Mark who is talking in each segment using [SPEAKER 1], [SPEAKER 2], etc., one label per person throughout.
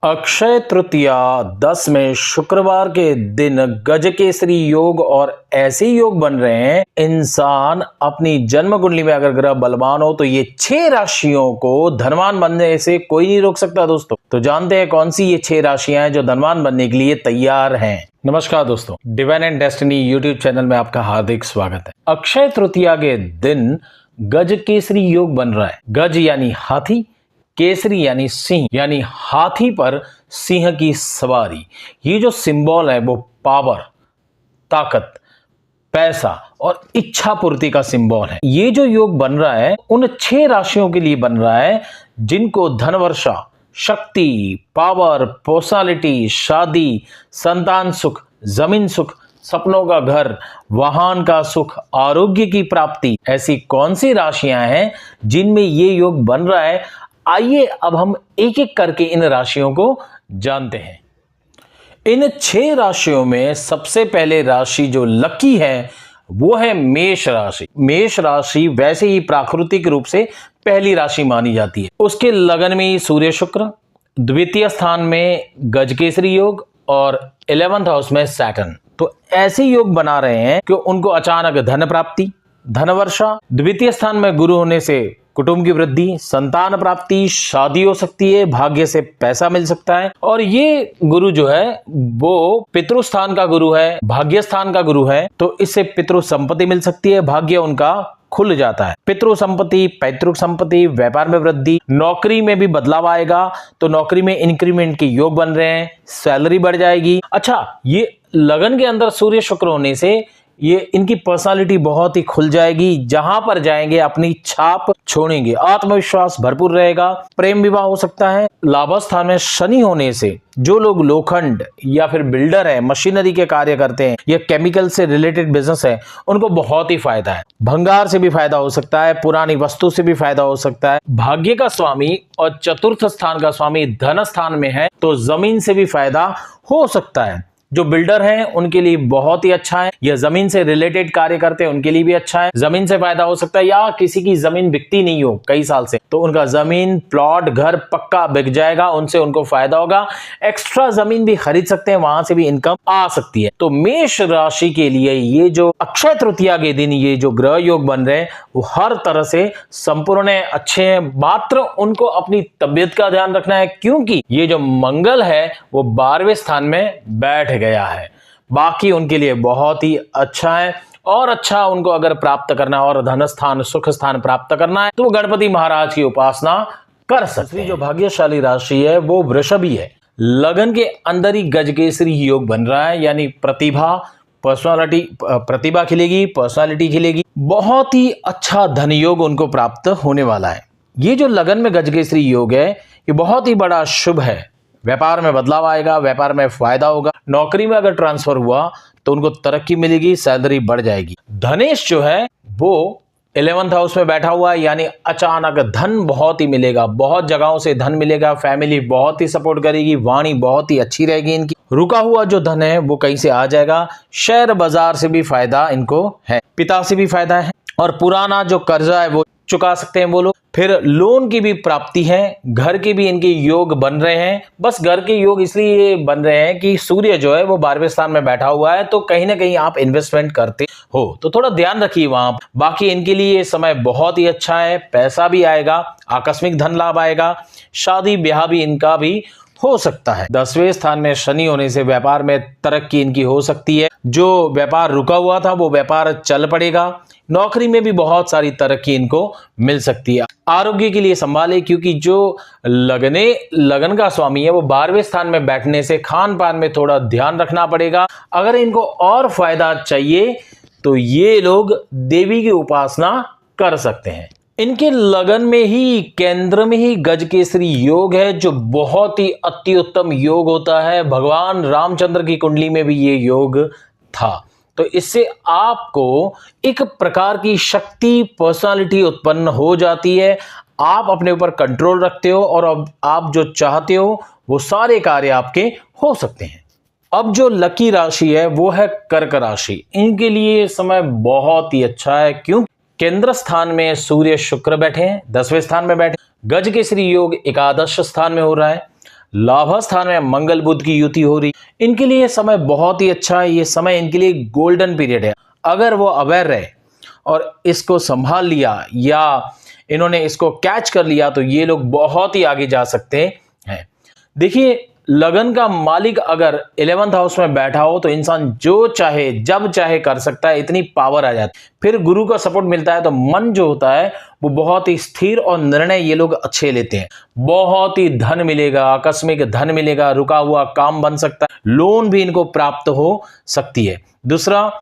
[SPEAKER 1] अक्षय तृतीया 10 में शुक्रवार के दिन गजकेसरी योग और ऐसे योग बन रहे हैं। इंसान अपनी जन्म कुंडली में अगर ग्रह बलवान हो तो ये 6 राशियों को धनवान बनने से कोई नहीं रोक सकता दोस्तों। तो जानते हैं कौन सी ये 6 राशियां हैं जो धनवान बनने के लिए तैयार हैं। नमस्कार दोस्तों, divine and destiny YouTube channel में आपका हार्दिक स्वागत है। अक्षय तृतीया के दिन गजकेसरी योग बन रहा है। गज यानी हाथी, केसरी यानी सिंह, यानी हाथी पर सिंह की सवारी। ये जो सिंबल है वो पावर, ताकत, पैसा और इच्छा पूर्ति का सिंबल है। ये जो योग बन रहा है उन 6 राशियों के लिए बन रहा है जिनको धन वर्षा, शक्ति, पावर, पर्सनालिटी, शादी, संतान सुख, जमीन सुख, सपनों का घर, वाहन का सुख, आरोग्य की प्राप्ति। ऐसी कौन सी राशियां हैं जिनमें ये योग बन रहा है? आइए अब हम एक एक करके इन राशियों को जानते हैं। इन 6 राशियों में सबसे पहले राशि जो लकी है वो है मेष राशि। मेष राशि वैसे ही प्राकृतिक रूप से पहली राशि मानी जाती है। उसके लगन में ही सूर्य शुक्र, द्वितीय स्थान में गजकेसरी योग और 11th हाउस में सैटर्न। तो ऐसे योग बना रहे हैं कि उनको अचानक धन प्राप्ति, धन वर्षा, द्वितीय स्थान में गुरु होने से कुटुंब की वृद्धि, संतान प्राप्ति, शादी हो सकती है, भाग्य से पैसा मिल सकता है। और ये गुरु जो है वो पितृ स्थान का गुरु है, भाग्य स्थान का गुरु है, तो इससे पितृ संपत्ति मिल सकती है, भाग्य उनका खुल जाता है। पितृ संपत्ति, पैतृक संपत्ति, व्यापार में वृद्धि, नौकरी में भी बदलाव आएगा, तो नौकरी में इंक्रीमेंट के योग बन रहे हैं, सैलरी बढ़ जाएगी। अच्छा, ये लगन के अंदर सूर्य शुक्र होने से ये इनकी पर्सनालिटी बहुत ही खुल जाएगी। जहां पर जाएंगे अपनी छाप छोड़ेंगे, आत्मविश्वास भरपूर रहेगा, प्रेम विवाह हो सकता है। लाभ स्थान में शनि होने से जो लोग लोखंड या फिर बिल्डर है, मशीनरी के कार्य करते हैं या केमिकल से रिलेटेड बिजनेस है, उनको बहुत ही फायदा है। भंगार से भी फायदा हो सकता है, पुरानी वस्तु से भी फायदा हो सकता है। भाग्य का स्वामी और चतुर्थ स्थान का स्वामी धन स्थान में है तो जमीन से भी फायदा हो सकता है। जो बिल्डर हैं उनके लिए बहुत ही अच्छा है, या जमीन से रिलेटेड कार्य करते हैं उनके लिए भी अच्छा है। जमीन से फायदा हो सकता है, या किसी की जमीन बिकती नहीं हो कई साल से तो उनका जमीन, प्लॉट, घर पक्का बिक जाएगा, उनसे उनको फायदा होगा। एक्स्ट्रा जमीन भी खरीद सकते हैं, वहां से भी इनकम आ सकती है। तो मेष राशि के लिए ये जो अक्षय तृतीया के दिन ये जो ग्रह योग बन रहे हैं वो हर तरह से संपूर्ण है, अच्छे हैं। मात्र उनको अपनी तबियत का ध्यान रखना है, क्योंकि ये जो मंगल है वो 12वें स्थान में बैठ गया है। बाकी उनके लिए बहुत ही अच्छा है। और अच्छा उनको अगर प्राप्त करना है और धन स्थान, सुख स्थान प्राप्त करना है तो वो गणपति महाराज की उपासना कर सकते हैं। जो भाग्यशाली राशि है वो वृषभी है। लगन के अंदर ही गजकेसरी योग बन रहा है, यानी प्रतिभा, पर्सनालिटी, प्रतिभा खिलेगी, पर्सनालिटी खिलेगी। बहुत ही अच्छा धन योग उनको प्राप्त होने वाला है। ये जो लगन में गजकेसरी योग है ये बहुत ही बड़ा शुभ है। व्यापार में बदलाव आएगा, व्यापार में फायदा होगा। नौकरी में अगर ट्रांसफर हुआ तो उनको तरक्की मिलेगी, सैलरी बढ़ जाएगी। धनेश जो है वो 11th हाउस में बैठा हुआ है, यानी अचानक धन बहुत ही मिलेगा, बहुत जगहों से धन मिलेगा। फैमिली बहुत ही सपोर्ट करेगी, वाणी बहुत ही अच्छी रहेगी इनकी। रुका हुआ जो धन है वो कहीं से आ जाएगा। शेयर बाजार से भी फायदा इनको है, पिता से भी फायदा है, और पुराना जो कर्जा है वो चुका सकते हैं वो लोग। फिर लोन की भी प्राप्ति है, घर के भी इनके योग बन रहे हैं। बस घर के योग इसलिए बन रहे हैं कि सूर्य जो है वो 12वें स्थान में बैठा हुआ है, तो कहीं ना कहीं आप इन्वेस्टमेंट करते हो तो थोड़ा ध्यान रखिए वहां। बाकी इनके लिए ये समय बहुत ही अच्छा है, पैसा भी आएगा, आकस्मिक धन लाभ आएगा, शादी ब्याह भी इनका भी हो सकता है। 10वें स्थान में शनि होने से व्यापार में तरक्की इनकी हो सकती है। जो व्यापार रुका हुआ था वो व्यापार चल पड़ेगा। नौकरी में भी बहुत सारी तरक्की इनको मिल सकती है। आरोग्य के लिए संभाले, क्योंकि जो लगन का स्वामी है वो 12वें स्थान में बैठने से खान पान में थोड़ा ध्यान रखना पड़ेगा। अगर इनको और फायदा चाहिए तो ये लोग देवी की उपासना कर सकते हैं। इनके लगन में ही, केंद्र में ही गजकेसरी योग है, जो बहुत ही अति उत्तम योग होता है। भगवान रामचंद्र की कुंडली में भी ये योग था, तो इससे आपको एक प्रकार की शक्ति, पर्सनालिटी उत्पन्न हो जाती है। आप अपने ऊपर कंट्रोल रखते हो और अब आप जो चाहते हो वो सारे कार्य आपके हो सकते हैं। अब जो लकी राशि है वो है कर्क राशि। इनके लिए समय बहुत ही अच्छा है, क्यों? केंद्र स्थान में सूर्य शुक्र बैठे हैं, 10वें स्थान में बैठे। गजकेसरी योग एकादश स्थान में हो रहा है। लाभ स्थान में मंगल बुध की युति हो रही, इनके लिए समय बहुत ही अच्छा है। ये समय इनके लिए गोल्डन पीरियड है। अगर वो अवेयर रहे और इसको संभाल लिया या इन्होंने इसको कैच कर लिया तो ये लोग बहुत ही आगे जा सकते हैं। देखिए, लगन का मालिक अगर 11th हाउस में बैठा हो तो इंसान जो चाहे जब चाहे कर सकता है, इतनी पावर आ जाती है। फिर गुरु का सपोर्ट मिलता है तो मन जो होता है वो बहुत ही स्थिर और निर्णय ये लोग अच्छे लेते हैं। बहुत ही धन मिलेगा, आकस्मिक धन मिलेगा, रुका हुआ काम बन सकता है, लोन भी इनको प्राप्त हो सकती है। दूसरा,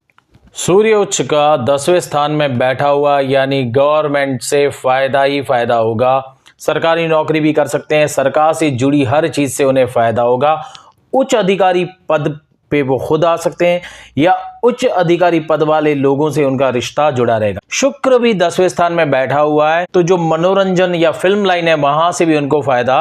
[SPEAKER 1] सूर्य उच्च का 10वें स्थान में बैठा हुआ, यानी गवर्नमेंट से फायदा ही फायदा होगा। सरकारी नौकरी भी कर सकते हैं, सरकार से जुड़ी हर चीज से उन्हें फायदा होगा। उच्च अधिकारी पद पे वो खुद आ सकते हैं या उच्च अधिकारी पद वाले लोगों से उनका रिश्ता जुड़ा रहेगा। शुक्र भी 10वें स्थान में बैठा हुआ है तो जो मनोरंजन या फिल्म लाइन है वहां से भी उनको फायदा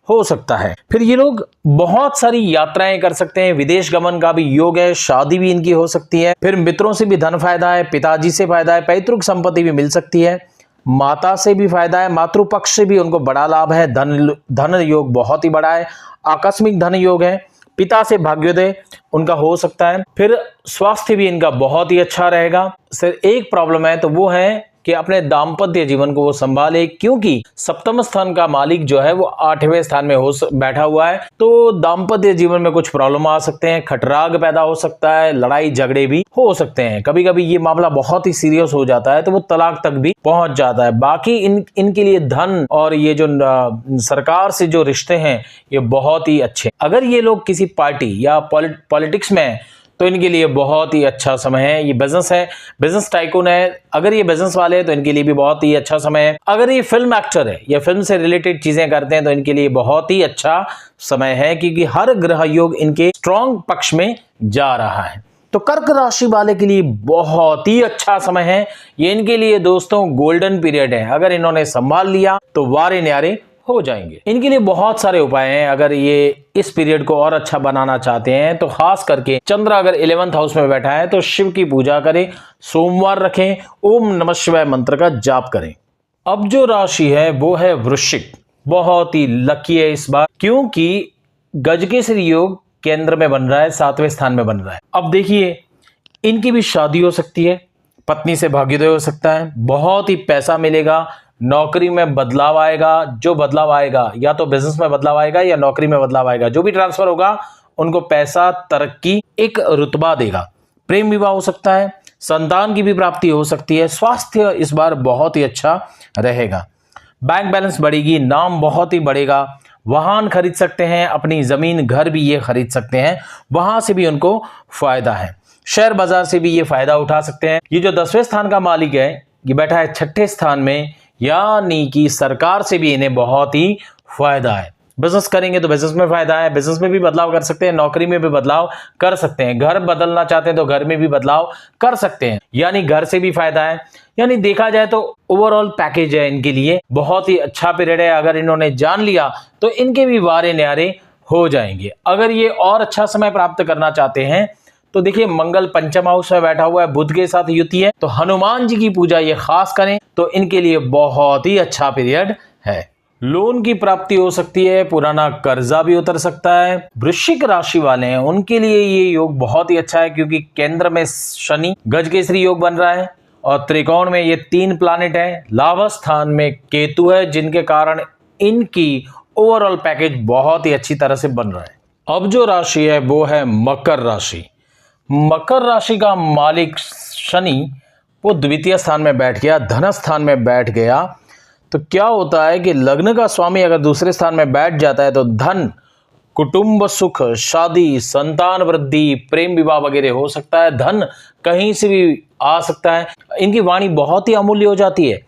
[SPEAKER 1] हो सकता है। फिर ये लोग बहुत सारी यात्राएं कर सकते हैं, विदेश गमन का भी योग है, शादी भी इनकी हो सकती है। फिर मित्रों से भी धन फायदा है, पिताजी से फायदा है, पैतृक संपत्ति भी मिल सकती है, माता से भी फायदा है, मातृपक्ष से भी उनको बड़ा लाभ है, धन योग बहुत ही बड़ा है, आकस्मिक धन योग है, पिता से भाग्योदय उनका हो सकता है। फिर स्वास्थ्य भी इनका बहुत ही अच्छा रहेगा। सिर्फ एक प्रॉब्लम है तो वो है कि अपने दाम्पत्य जीवन को वो संभाले, क्योंकि सप्तम स्थान का मालिक जो है वो 8वें स्थान में बैठा हुआ है तो दाम्पत्य जीवन में कुछ प्रॉब्लम आ सकते हैं, खटराग पैदा हो सकता है, लड़ाई झगड़े भी हो सकते हैं। कभी कभी ये मामला बहुत ही सीरियस हो जाता है तो वो तलाक तक भी पहुंच जाता है। बाकी इनके लिए धन और ये जो सरकार से जो रिश्ते हैं ये बहुत ही अच्छे। अगर ये लोग किसी पार्टी या पॉलिटिक्स में तो इनके लिए बहुत ही अच्छा समय है। ये बिजनेस है, बिजनेस टाइकून है, अगर ये बिजनेस वाले हैं तो इनके लिए भी बहुत ही अच्छा समय है। अगर ये फिल्म एक्टर है या फिल्म से रिलेटेड चीजें करते हैं तो इनके लिए बहुत ही अच्छा समय है, क्योंकि हर ग्रह योग इनके स्ट्रॉन्ग पक्ष में जा रहा है। तो कर्क राशि वाले के लिए बहुत ही अच्छा समय है। ये इनके लिए दोस्तों गोल्डन पीरियड है। अगर इन्होंने संभाल लिया तो वारे न्यारे हो जाएंगे। इनके लिए बहुत सारे उपाय हैं। अगर ये इस पीरियड को और अच्छा बनाना चाहते हैं तो खास करके चंद्र अगर 11th हाउस में बैठा है तो शिव की पूजा करें, सोमवार रखें, ओम नमः शिवाय मंत्र का जाप करें। अब जो राशि है वो है वृश्चिक। बहुत ही लकी है इस बार, क्योंकि गजकेसरी योग केंद्र में बन रहा है, 7वें स्थान में बन रहा है। अब देखिए, इनकी भी शादी हो सकती है, पत्नी से भाग्योदय हो सकता है, बहुत ही पैसा मिलेगा, नौकरी में बदलाव आएगा। जो बदलाव आएगा या तो बिजनेस में बदलाव आएगा या नौकरी में बदलाव आएगा, जो भी ट्रांसफर होगा उनको पैसा, तरक्की, एक रुतबा देगा। प्रेम विवाह हो सकता है, संतान की भी प्राप्ति हो सकती है। स्वास्थ्य इस बार बहुत ही अच्छा रहेगा, बैंक बैलेंस बढ़ेगी, नाम बहुत ही बढ़ेगा, वाहन खरीद सकते हैं, अपनी जमीन घर भी ये खरीद सकते हैं, वहां से भी उनको फायदा है। शेयर बाजार से भी ये फायदा उठा सकते हैं। ये जो 10वें स्थान का मालिक है ये बैठा है 6ठे स्थान में, यानी कि सरकार से भी इन्हें बहुत ही फायदा है। बिजनेस करेंगे तो बिजनेस में फायदा है, बिजनेस में भी बदलाव कर सकते हैं, नौकरी में भी बदलाव कर सकते हैं, घर बदलना चाहते हैं तो घर में भी बदलाव कर सकते हैं, यानी घर से भी फायदा है। यानी देखा जाए तो ओवरऑल पैकेज है इनके लिए, बहुत ही अच्छा पीरियड है। अगर इन्होंने जान लिया तो इनके भी वारे न्यारे हो जाएंगे। अगर ये और अच्छा समय प्राप्त करना चाहते हैं तो देखिए, मंगल पंचम हाउस में बैठा हुआ है, बुध के साथ युति है, तो हनुमान जी की पूजा ये खास करें तो इनके लिए बहुत ही अच्छा पीरियड है। लोन की प्राप्ति हो सकती है, पुराना कर्जा भी उतर सकता है। वृश्चिक राशि वाले हैं उनके लिए ये योग बहुत ही अच्छा है, क्योंकि केंद्र में शनि गजकेसरी योग बन रहा है और त्रिकोण में ये 3 प्लैनेट है, लाभ स्थान में केतु है, जिनके कारण इनकी ओवरऑल पैकेज बहुत ही अच्छी तरह से बन रहा है। अब जो राशि है वो है मकर राशि। मकर राशि का मालिक शनि वो द्वितीय स्थान में बैठ गया, धन स्थान में बैठ गया, तो क्या होता है कि लग्न का स्वामी अगर दूसरे स्थान में बैठ जाता है तो धन, कुटुंब सुख, शादी, संतान वृद्धि, प्रेम विवाह वगैरह हो सकता है। धन कहीं से भी आ सकता है। इनकी वाणी बहुत ही अमूल्य हो जाती है।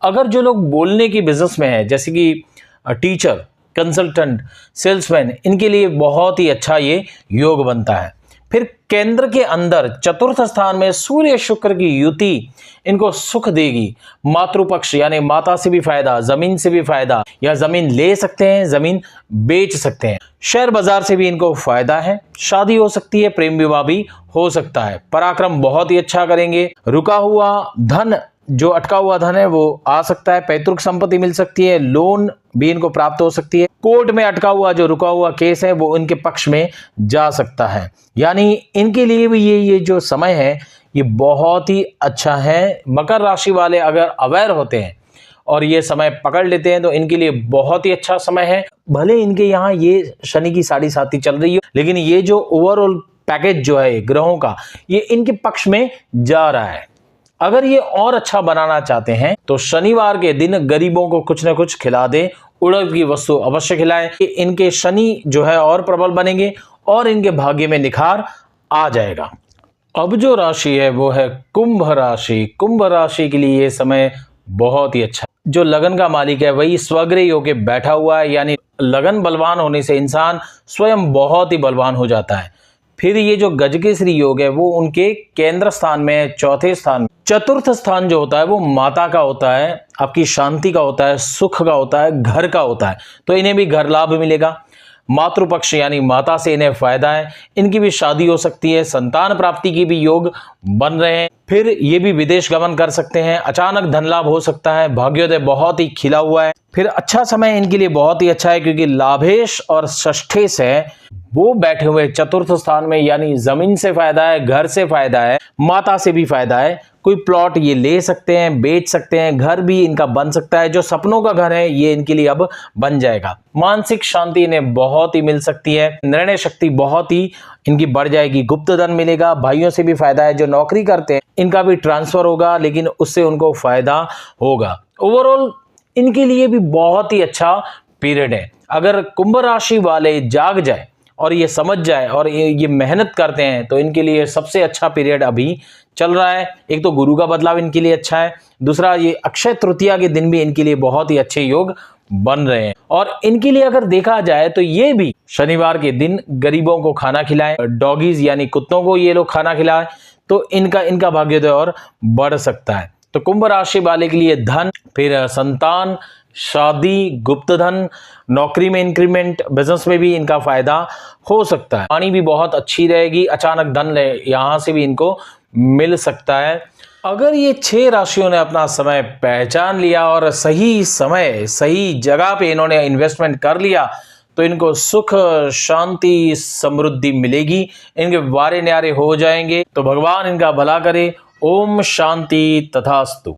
[SPEAKER 1] अगर जो लोग बोलने की बिजनेस में है, जैसे कि टीचर, कंसल्टेंट, सेल्समैन, इनके लिए बहुत ही अच्छा ये योग बनता है। फिर केंद्र के अंदर चतुर्थ स्थान में सूर्य शुक्र की युति इनको सुख देगी। मातृपक्ष यानी माता से भी फायदा, जमीन से भी फायदा, या जमीन ले सकते हैं, जमीन बेच सकते हैं। शेयर बाजार से भी इनको फायदा है, शादी हो सकती है, प्रेम विवाह भी हो सकता है। पराक्रम बहुत ही अच्छा करेंगे, रुका हुआ धन जो अटका हुआ धन है वो आ सकता है, पैतृक संपत्ति मिल सकती है, लोन भी इनको प्राप्त हो सकती है, कोर्ट में अटका हुआ जो रुका हुआ केस है वो इनके पक्ष में जा सकता है। यानी इनके लिए भी ये जो समय है ये बहुत ही अच्छा है। मकर राशि वाले अगर अवेयर होते हैं और ये समय पकड़ लेते हैं तो इनके लिए बहुत ही अच्छा समय है। भले इनके यहाँ ये शनि की साढ़े साती चल रही हो, लेकिन ये जो ओवरऑल पैकेज जो है ग्रहों का ये इनके पक्ष में जा रहा है। अगर ये और अच्छा बनाना चाहते हैं तो शनिवार के दिन गरीबों को कुछ ना कुछ खिला दे, उड़द की वस्तु अवश्य खिलाएं। इनके शनि जो है और प्रबल बनेंगे और इनके भाग्य में निखार आ जाएगा। अब जो राशि है वो है कुंभ राशि। कुंभ राशि के लिए ये समय बहुत ही अच्छा। जो लगन का मालिक है वही स्वग्रही होके बैठा हुआ है, यानी लगन बलवान होने से इंसान स्वयं बहुत ही बलवान हो जाता है। फिर ये जो गजकेसरी योग है वो उनके केंद्र स्थान में, चौथे स्थान। चतुर्थ स्थान जो होता है वो माता का होता है, आपकी शांति का होता है, सुख का होता है, घर का होता है। तो इन्हें भी घर लाभ मिलेगा। मातृपक्ष यानी माता से इन्हें फायदा है, इनकी भी शादी हो सकती है, संतान प्राप्ति की भी योग बन रहे हैं। फिर ये भी विदेश गमन कर सकते हैं, अचानक धन लाभ हो सकता है, भाग्योदय बहुत ही खिला हुआ है। फिर अच्छा समय इनके लिए बहुत ही अच्छा है क्योंकि लाभेश और षष्ठेश है वो बैठे हुए चतुर्थ स्थान में, यानी जमीन से फायदा है, घर से फायदा है, माता से भी फायदा है। कोई प्लॉट ये ले सकते हैं, बेच सकते हैं, घर भी इनका बन सकता है। जो सपनों का घर है ये इनके लिए अब बन जाएगा। मानसिक शांति इन्हें बहुत ही मिल सकती है, निर्णय शक्ति बहुत ही इनकी बढ़ जाएगी, गुप्त धन मिलेगा, भाइयों से भी फायदा है। जो नौकरी करते हैं इनका भी ट्रांसफर होगा, लेकिन उससे उनको फायदा होगा। ओवरऑल इनके लिए भी बहुत ही अच्छा पीरियड है। अगर कुंभ राशि वाले जाग जाए और ये समझ जाए और ये मेहनत करते हैं तो इनके लिए सबसे अच्छा पीरियड अभी चल रहा है। एक तो गुरु का बदलाव इनके लिए अच्छा है, दूसरा ये अक्षय तृतीया के दिन भी इनके लिए बहुत ही अच्छे योग बन रहे हैं। और इनके लिए अगर देखा जाए तो ये भी शनिवार के दिन गरीबों को खाना खिलाएं, डॉगीज यानी कुत्तों को ये लोग खाना खिलाएं तो इनका भाग्योदय और बढ़ सकता है। तो कुंभ राशि वाले के लिए धन, फिर संतान, शादी, गुप्त धन, नौकरी में इंक्रीमेंट, बिजनेस में भी इनका फायदा हो सकता है। वाणी भी बहुत अच्छी रहेगी, अचानक धन यहां से भी इनको मिल सकता है। अगर ये 6 राशियों ने अपना समय पहचान लिया और सही समय सही जगह पे इन्होंने इन्वेस्टमेंट कर लिया तो इनको सुख, शांति, समृद्धि मिलेगी, इनके वारे न्यारे हो जाएंगे। तो भगवान इनका भला करे। ओम शांति तथास्तु।